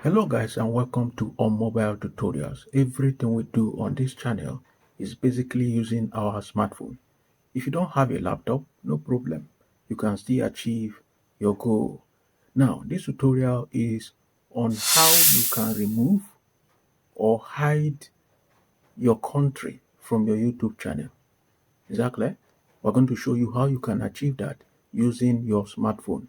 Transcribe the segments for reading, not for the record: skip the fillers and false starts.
Hello guys and welcome to On Mobile Tutorials. Everything we do on this channel is basically using our smartphone. If you don't have a laptop, no problem. You can still achieve your goal. Now, this tutorial is on how you can remove or hide your country from your YouTube channel. Exactly. We're going to show you how you can achieve that using your smartphone.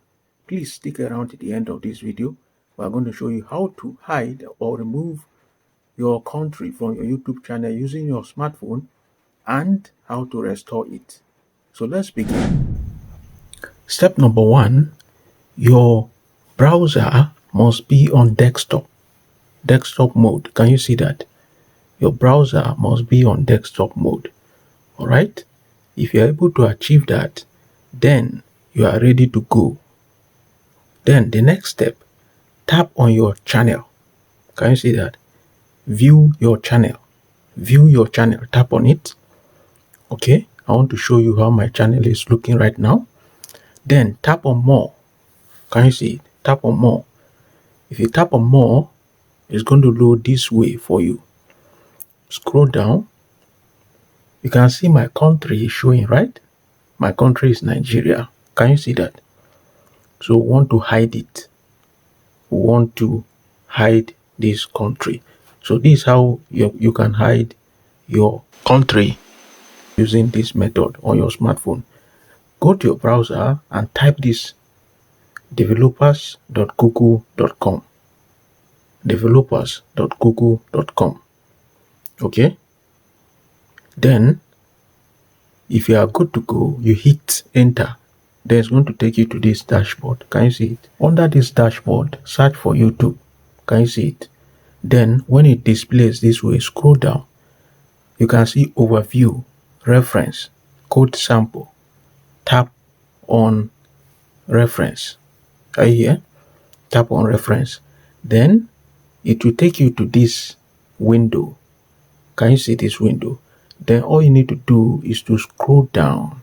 Please stick around to the end of this video. We're going to show you how to hide or remove your country from your YouTube channel using your smartphone and how to restore it. So let's begin. Step number one, your browser must be on desktop mode. Can you see that? Your browser must be on desktop mode. All right. If you're able to achieve that, then you are ready to go. Then the next step, tap on your channel. Can you see that? View your channel. View your channel. Tap on it. Okay. I want to show you how my channel is looking right now. Then tap on more. Can you see it? Tap on more. If you tap on more, it's going to load this way for you. Scroll down. You can see my country is showing, right? My country is Nigeria. Can you see that? So we want to hide it. We want to hide this country. So this is how you can hide your country using this method on your smartphone. Go to your browser and type this developers.google.com. Developers.google.com. Okay. Then if you are good to go, you hit enter. Then it's going to take you to this dashboard. Can you see it? Under this dashboard, search for YouTube. Can you see it? Then when it displays this way, scroll down. You can see overview, reference, code sample. Tap on reference. Are you here? Tap on reference. Then it will take you to this window. Can you see this window? Then all you need to do is to scroll down.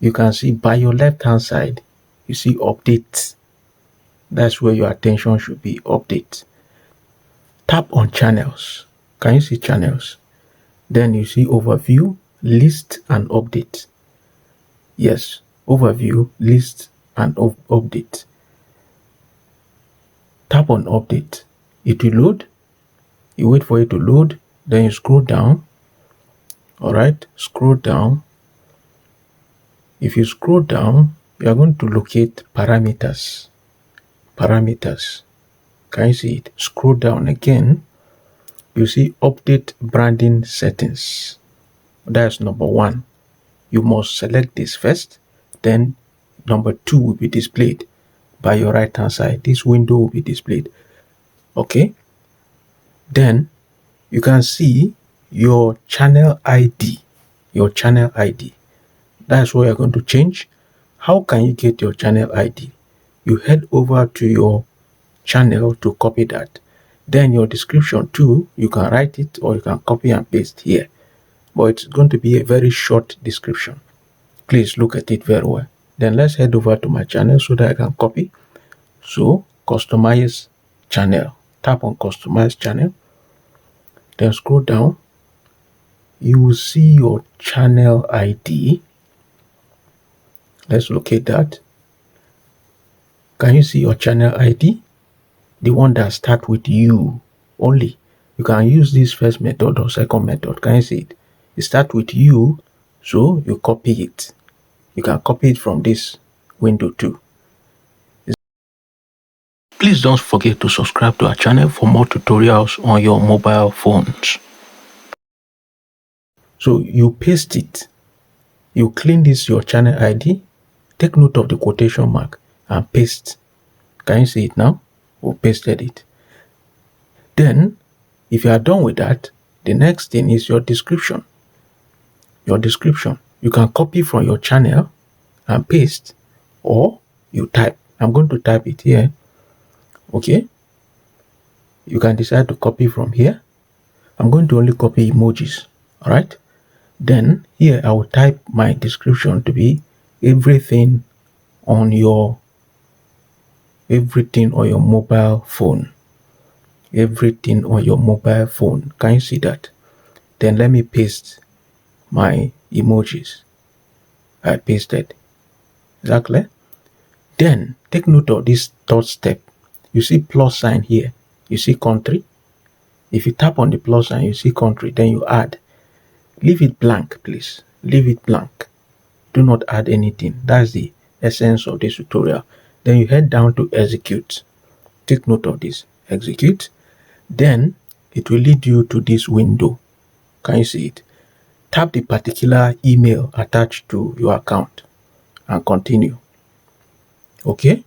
You can see by your left hand side, you see update. That's where your attention should be, update. Tap on channels. Can you see channels? Then you see overview, list and update. Yes, overview, list and update. Tap on update. It will load. You wait for it to load. Then you scroll down. All right, scroll down. If you scroll down, you are going to locate parameters. Parameters. Can you see it? Scroll down again. You see update branding settings. That's number one. You must select this first. Then number two will be displayed by your right hand side. This window will be displayed. Okay. Then you can see your channel ID. Your channel ID. That's what you're going to change. How can you get your channel ID? You head over to your channel to copy that. Then your description too, you can write it or you can copy and paste here. But it's going to be a very short description. Please look at it very well. Then let's head over to my channel so that I can copy. So customize channel. Tap on customize channel. Then scroll down. You will see your channel ID. Let's locate that. Can you see your channel ID? The one that starts with U only. You can use this first method or second method. Can you see it? It starts with U, so you copy it. You can copy it from this window too. Please don't forget to subscribe to our channel for more tutorials on your mobile phones. So you paste it. You clean this your channel ID. Take note of the quotation mark and paste. Can you see it now? We pasted it. Then, if you are done with that, the next thing is your description. Your description. You can copy from your channel and paste, or you type. I'm going to type it here. Okay. You can decide to copy from here. I'm going to only copy emojis. All right. Then here I will type my description to be everything on your mobile phone. everything on your mobile phone. Can you see that? Then let me paste my emojis. I pasted. Exactly. Then take note of this third step. You see plus sign here. You see country. If you tap on the plus sign, you see country. Then you add. Leave it blank, please. Leave it blank. Do not add anything. That's the essence of this tutorial. Then you head down to execute. Take note of this. Execute. Then it will lead you to this window. Can you see it? Tap the particular email attached to your account and continue. Okay?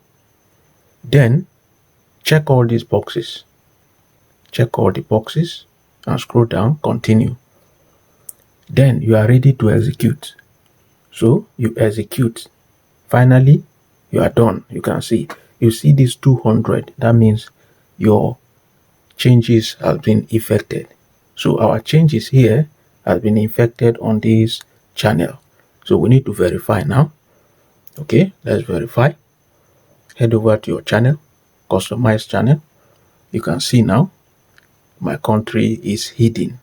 Then check all these boxes. Check all the boxes and scroll down, continue. Then you are ready to execute. So you execute. Finally, you are done. You can see. You see this 200. That means your changes have been effected. So our changes here have been effected on this channel. So we need to verify now. Okay, let's verify. Head over to your channel, customize channel. You can see now my country is hidden.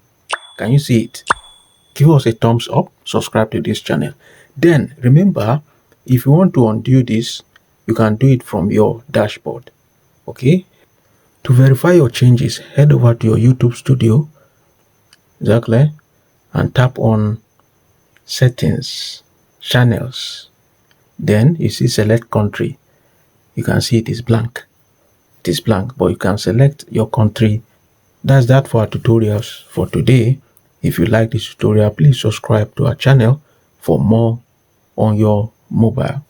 Can you see it? Give us a thumbs up, subscribe to this channel. Then remember, if you want to undo this, you can do it from your dashboard. Okay, to verify your changes, head over to your YouTube studio, exactly, and tap on settings, channels. Then you see select country. You can see it is blank. It is blank, but you can select your country. That's that for our tutorials for today. If you like this tutorial, please subscribe to our channel for more on your mobile.